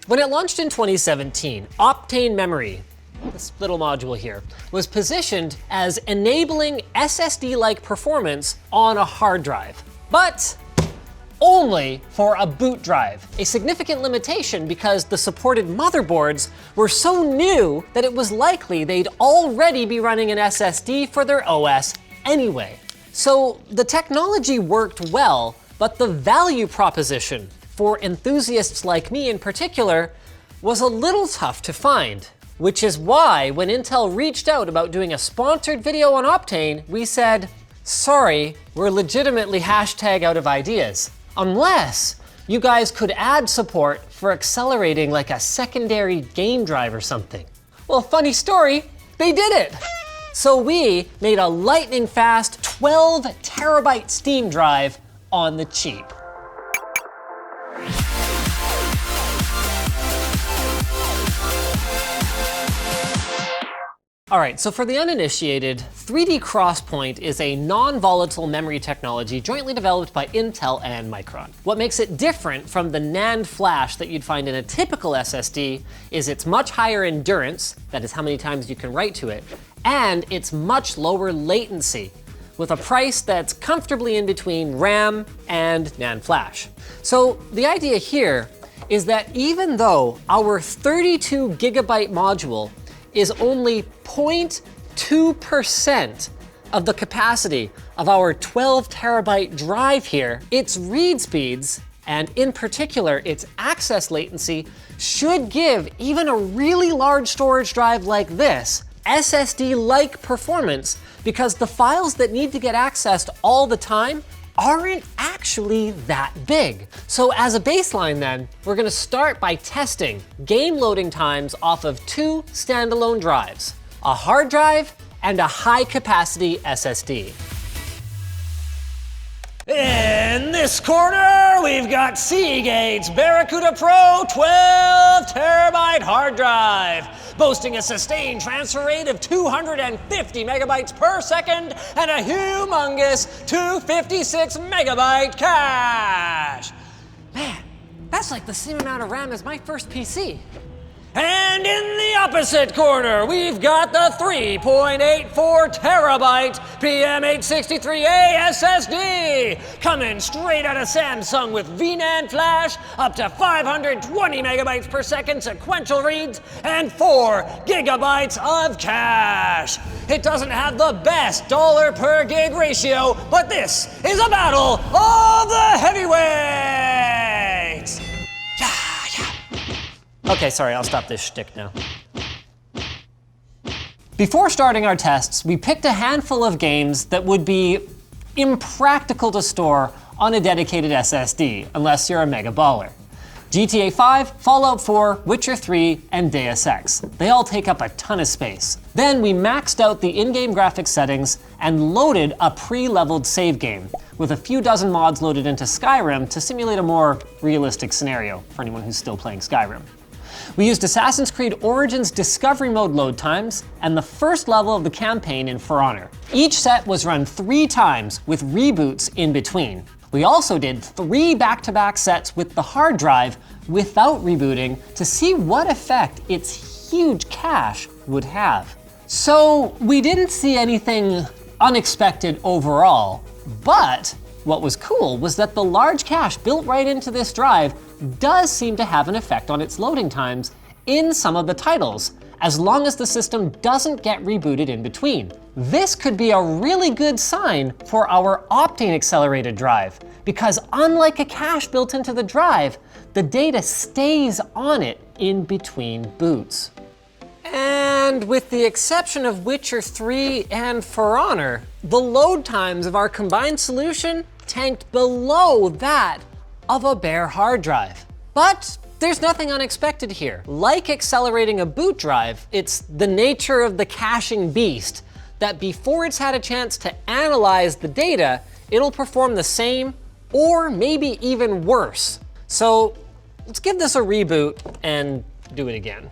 When it launched in 2017, Optane memory, this little module here, was positioned as enabling SSD-like performance on a hard drive, but only for a boot drive. A significant limitation because the supported motherboards were so new that it was likely they'd already be running an SSD for their OS anyway. So the technology worked well, but the value proposition for enthusiasts like me in particular was a little tough to find. Which is why when Intel reached out about doing a sponsored video on Optane, we said, sorry, we're legitimately hashtag out of ideas. Unless you guys could add support for accelerating like a secondary game drive or something. Well, funny story, they did it. So we made a lightning fast 12 terabyte Steam drive on the cheap. All right, so for the uninitiated, 3D XPoint is a non-volatile memory technology jointly developed by Intel and Micron. What makes it different from the NAND flash that you'd find in a typical SSD is its much higher endurance, that is how many times you can write to it, and its much lower latency, with a price that's comfortably in between RAM and NAND flash. So the idea here is that even though our 32 gigabyte module is only 0.2% of the capacity of our 12 terabyte drive here, its read speeds, and in particular its access latency, should give even a really large storage drive like this SSD-like performance, because the files that need to get accessed all the time aren't actually that big. So as a baseline then, we're gonna start by testing game loading times off of two standalone drives, a hard drive and a high capacity SSD. In this corner, we've got Seagate's Barracuda Pro 12 terabyte hard drive, boasting a sustained transfer rate of 250 megabytes per second and a humongous 256 megabyte cache. Man, that's like the same amount of RAM as my first PC. And in the opposite corner, we've got the 3.84 terabyte PM863A SSD, coming straight out of Samsung with VNAND flash, up to 520 megabytes per second sequential reads, and 4 gigabytes of cache. It doesn't have the best dollar per gig ratio, but this is a battle of the heavyweights. Okay, sorry, I'll stop this shtick now. Before starting our tests, we picked a handful of games that would be impractical to store on a dedicated SSD, unless you're a mega baller. GTA 5, Fallout 4, Witcher 3, and Deus Ex. They all take up a ton of space. Then we maxed out the in-game graphics settings and loaded a pre-leveled save game, with a few dozen mods loaded into Skyrim to simulate a more realistic scenario for anyone who's still playing Skyrim. We used Assassin's Creed Origins Discovery Mode load times and the first level of the campaign in For Honor. Each set was run 3 times with reboots in between. We also did 3 back-to-back sets with the hard drive without rebooting to see what effect its huge cache would have. So we didn't see anything unexpected overall, but what was cool was that the large cache built right into this drive does seem to have an effect on its loading times in some of the titles, as long as the system doesn't get rebooted in between. This could be a really good sign for our Optane accelerated drive, because unlike a cache built into the drive, the data stays on it in between boots. And with the exception of Witcher 3 and For Honor, the load times of our combined solution tanked below that of a bare hard drive. But there's nothing unexpected here. Like accelerating a boot drive, it's the nature of the caching beast that before it's had a chance to analyze the data, it'll perform the same or maybe even worse. So let's give this a reboot and do it again.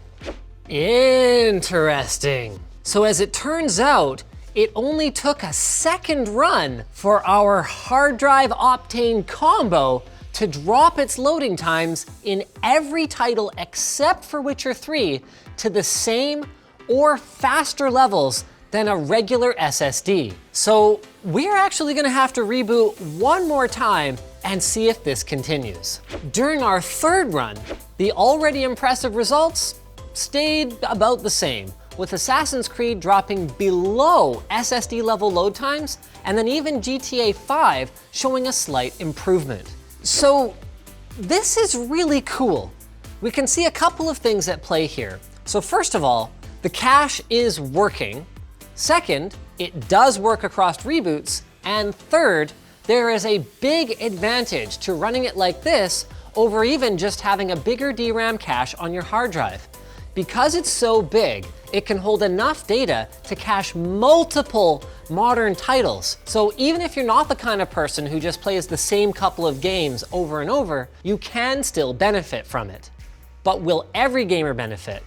Interesting. So as it turns out, it only took a second run for our hard drive Optane combo to drop its loading times in every title except for Witcher 3 to the same or faster levels than a regular SSD. So we're actually gonna have to reboot one more time and see if this continues. During our third run, the already impressive results stayed about the same, with Assassin's Creed dropping below SSD level load times, and then even GTA 5 showing a slight improvement. So this is really cool. We can see a couple of things at play here. So first of all, the cache is working. Second, it does work across reboots. And third, there is a big advantage to running it like this over even just having a bigger DRAM cache on your hard drive. Because it's so big, it can hold enough data to cache multiple modern titles. So even if you're not the kind of person who just plays the same couple of games over and over, you can still benefit from it. But will every gamer benefit?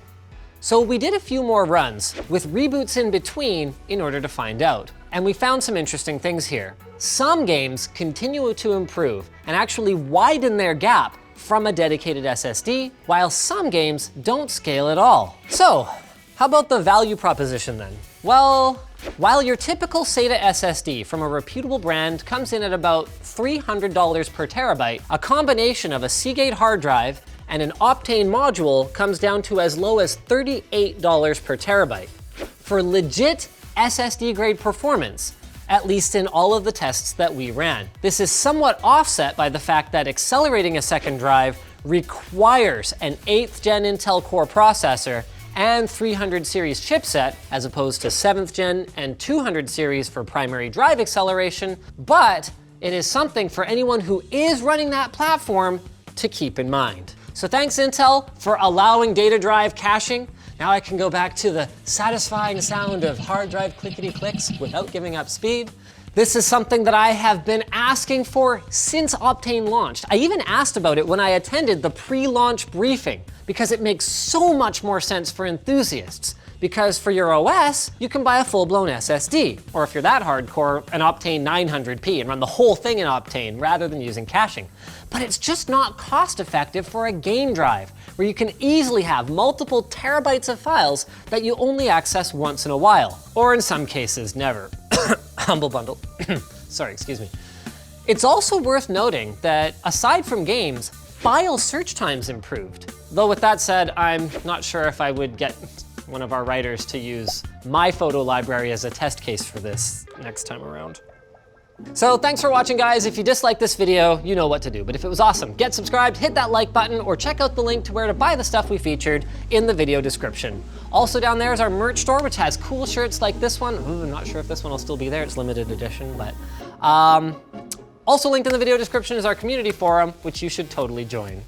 So we did a few more runs with reboots in between in order to find out. And we found some interesting things here. Some games continue to improve and actually widen their gap from a dedicated SSD, while some games don't scale at all. So, how about the value proposition then? Well, while your typical SATA SSD from a reputable brand comes in at about $300 per terabyte, a combination of a Seagate hard drive and an Optane module comes down to as low as $38 per terabyte. For legit SSD grade performance, at least in all of the tests that we ran. This is somewhat offset by the fact that accelerating a second drive requires an 8th gen Intel Core processor and 300 series chipset, as opposed to 7th gen and 200 series for primary drive acceleration, but it is something for anyone who is running that platform to keep in mind. So thanks Intel for allowing data drive caching. Now I can go back to the satisfying sound of hard drive clickety clicks without giving up speed. This is something that I have been asking for since Optane launched. I even asked about it when I attended the pre-launch briefing because it makes so much more sense for enthusiasts. Because for your OS, you can buy a full-blown SSD, or if you're that hardcore, an Optane 900p and run the whole thing in Optane rather than using caching. But it's just not cost-effective for a game drive, where you can easily have multiple terabytes of files that you only access once in a while, or in some cases, never. Humble bundle. Sorry, excuse me. It's also worth noting that aside from games, file search times improved. Though with that said, I'm not sure if I would get one of our writers to use my photo library as a test case for this next time around. So thanks for watching, guys. If you disliked this video, you know what to do. But if it was awesome, get subscribed, hit that like button, or check out the link to where to buy the stuff we featured in the video description. Also down there is our merch store, which has cool shirts like this one. Ooh, I'm not sure if this one will still be there. It's limited edition, but also linked in the video description is our community forum, which you should totally join.